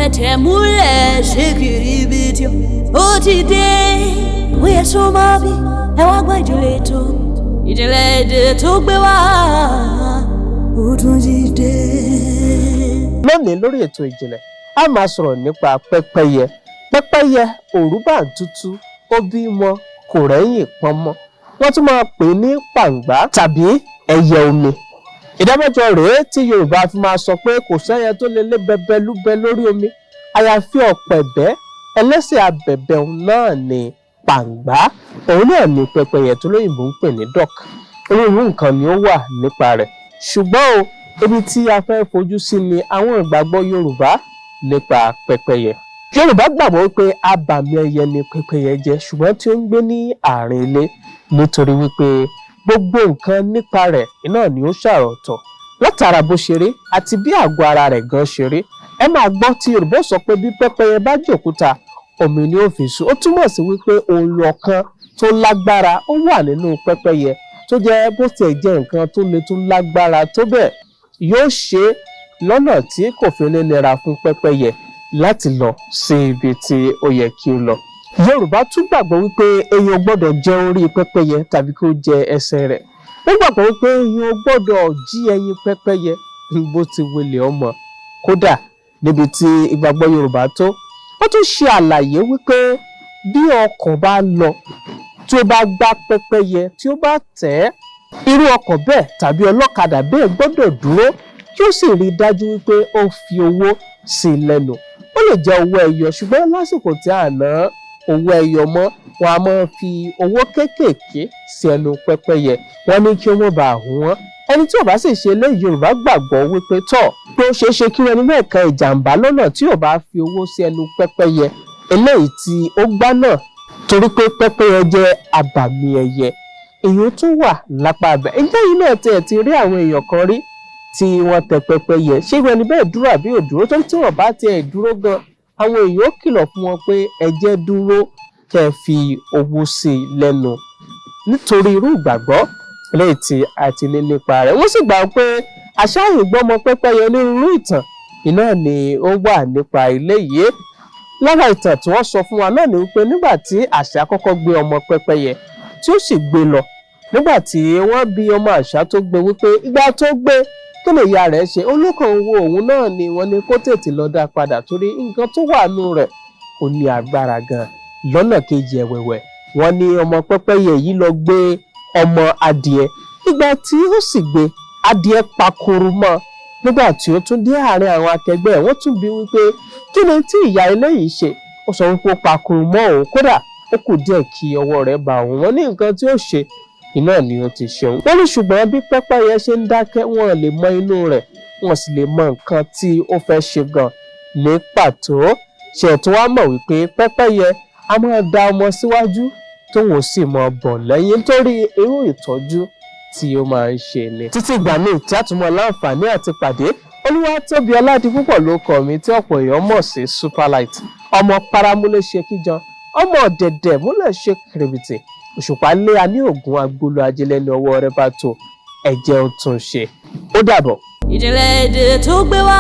fẹ̀tẹ̀ múlẹ̀ ṣe kìrìbìtì ó ti dé bóyá sọ máa bí ẹ wá gbọ́ ìdílé èdè tó gbé wá ó tún ti dé. lónìí lórí ètò ìjìnlẹ̀ a máa sọ̀rọ̀ nípa pẹ́pẹ́yẹ. pẹ́pẹ́yẹ òrùbàntútù ó bímọ kò rẹ́yìn pọnmọ, wọ́n tún máa pè ní pàǹgbá tàbí ẹyẹ omi. ìdámẹ́jọ rèé tí Yorùbá fi máa sọ pé kò sẹ́yẹ tó lè lé bẹbẹlúbẹ lórí omi àyàfi ọ̀pẹ̀bẹ́, ẹlẹ́sẹ̀ abẹ̀bẹ̀ náà ni pàǹgbá. òun náà ni pẹ́pẹ́yẹ tó lóyìnbó ń pè ní duck. onírúurú nǹkan ni ó wà nípa rẹ̀, ṣùgbọ́n ibi tí a fẹ́ fojú sí ni àwọn ìgbàgbọ́ Yorùbá nípa pẹ́pẹ́yẹ. Yorùbá gbàgbọ́ wípé abàmì ẹyẹ ni pẹ́pẹ́yẹ jẹ́, ṣùgbọ́n tí ó ń gbé ní àárín ilé nítorí wípé gbogbo nǹkan nípa rẹ̀ náà ni ó ṣàròtọ̀ látara bó ṣe rí àti bí àgọ́ ara rẹ̀ gan ṣe rí. ẹ máa gbọ́ tí Yorùbá sọ pé bí pẹ́pẹ́yẹ bá jòkúta omi ni ó fi sùn. ó túmọ̀ sí wípé ohun ọ̀kan tó lágbára ó wà nínú pẹ́pẹ́yẹ tó jẹ́ bó tiẹ̀ jẹ́ nǹkan tó le tó lágbára tó bẹ́ẹ̀ yóò ṣe lọ́nà tí kò fi ní nira fún pẹ́pẹ́yẹ láti lọ sí ibi tí ó yẹ kí ó lọ. Yorùbá tún gbàgbọ́ wípé èèyàn gbọ́dọ̀ jẹ orí pẹ́pẹ́yẹ tàbí kó jẹ ẹsẹ̀ rẹ̀. wọ́n gbàgbọ́ wípé èèyàn gbọ́dọ̀ jí ẹyin pẹ́pẹ́yẹ bó ti wulẹ̀ ọmọ. kódà níbi tí ìgbàgbọ́ Yorùbá tó, ó tún ṣe àlàyé wípé bí ọkọ̀ bá lọ tí ó bá gbá pẹ́pẹ́yẹ tí ó bá tẹ̀ ẹ́, irú ọkọ̀ bẹ́ẹ̀ tàbí ọlọ́kadà bẹ́ẹ̀ gbọ́dọ̀ dúró kí ó sì rí i dájú wípé ó fi owó sí i lẹ́nu. ó lè jẹ́ owó ẹyọ, ṣùgbọ́n lásìkò tí a ná owó ẹyọ mọ́, wọn a máa fi owó kéékèèké sí ẹnu pẹ́pẹ́yẹ. wọ́n ní kí ó mọ̀ bá hù wọ́n. ẹni tí ò bá sì ṣe eléyìí, Yorùbá gbàgbọ́ wípé tọ̀ pé ó ṣeé ṣe kí ẹni náà kan ìjàmbá lọ́nà tí ò bá fi owó sí ẹnu pẹ́pẹ́yẹ eléyìí tí ó gbá náà, torí pé pẹ́pẹ́yẹ jẹ́ abàmì ẹyẹ. èyí tún wà lápá abẹ. ǹjẹ́ yìí náà ti rí àwọn èèyàn kan rí tí wọ́n tẹ pẹ́pẹ́yẹ? ṣé irú ẹni bẹ́ẹ̀ dúró àbí ò dúró? torí tí wọ́n bá tiẹ̀ dúró gan, àwọn èèyàn ó kìlọ̀ fún wọn pé ẹ jẹ́ dúró kẹ́ ẹ fi owó sí i lẹ́nu nítorí irú ìgbàgbọ́ lẹ́yìn tí a ti ní nípa rẹ̀. wọ́n sì gbà pé àṣà ìgbọ́mọ pẹ́pẹ́yẹ onírúurú ìtàn iná ni ó wà nípa ilé yìí. lára ìtàn tí wọ́n sọ fún wa náà ni wípé nígbà tí àṣà kọ́kọ́ gbé ọmọ pẹ́pẹ́yẹ tí ó sì gbé lọ, nígbà tí wọ́n bi ọmọ àṣà tó gbé wípé ìgbà tó gbé kí lè ya rẹ̀ ṣe, olókàn wo òun náà ni wọ́n ní kó tètè lọ dá padà torí nǹkan tó wà nù rẹ̀ ó ní agbára gan. lọ́nà kejì ẹ̀wẹ̀wẹ̀, wọ́n ní ọmọ pẹ́pẹ́yẹ yìí lọ gbé ọmọ adìẹ. ìgbà tí ó sì gbé adìẹ pakuru mọ́, nígbà tí ó tún dé àárín àwọn akẹgbẹ́ ẹ̀, wọ́n tún bi wípé kí ni tí ìyá eléyìí ṣe. ó sọ wípé ó pakuru mọ́ òun, kódà ó kù díẹ̀ kí ọwọ́ rẹ̀ bá òun. wọ́n ní nǹkan tí ó ṣe iná ni ó ti ṣeun. wọ́n ní ṣùgbọ́n bí pẹ́pẹ́yẹ ṣe ń dákẹ́, wọn lè mọ inú rẹ̀, wọn sì lè mọ nǹkan tí ó fẹ́ ṣe gan ní pàtó. ṣètò wa mọ̀ wípé pẹ́pẹ́yẹ a máa da ọmọ síwájú tóun ò sì mọ bọ̀ lẹ́yìn nítorí irú ìtọ́jú tí ó máa ń ṣe ni. títí ìgbà míì tí a tún mọ láǹfààní àti pàdé, Olúwatóbi Ọládipúpọ̀ ló kọ mi tí ọ̀pọ̀ èèyàn mọ̀ sí Superlight. ọmọ paramúlé ṣe kíjan, ọmọ ọ̀dẹ̀dẹ̀ múlẹ̀ ṣe kìrìbìtì, òṣùpá lé a ní ògùn agbolo ajẹlẹ ní ọwọ́ rẹ̀ bá tó ẹ̀jẹ̀ ó tún ṣe. ó dàbọ̀. ìjìnlẹ̀ èdè tó gbé wá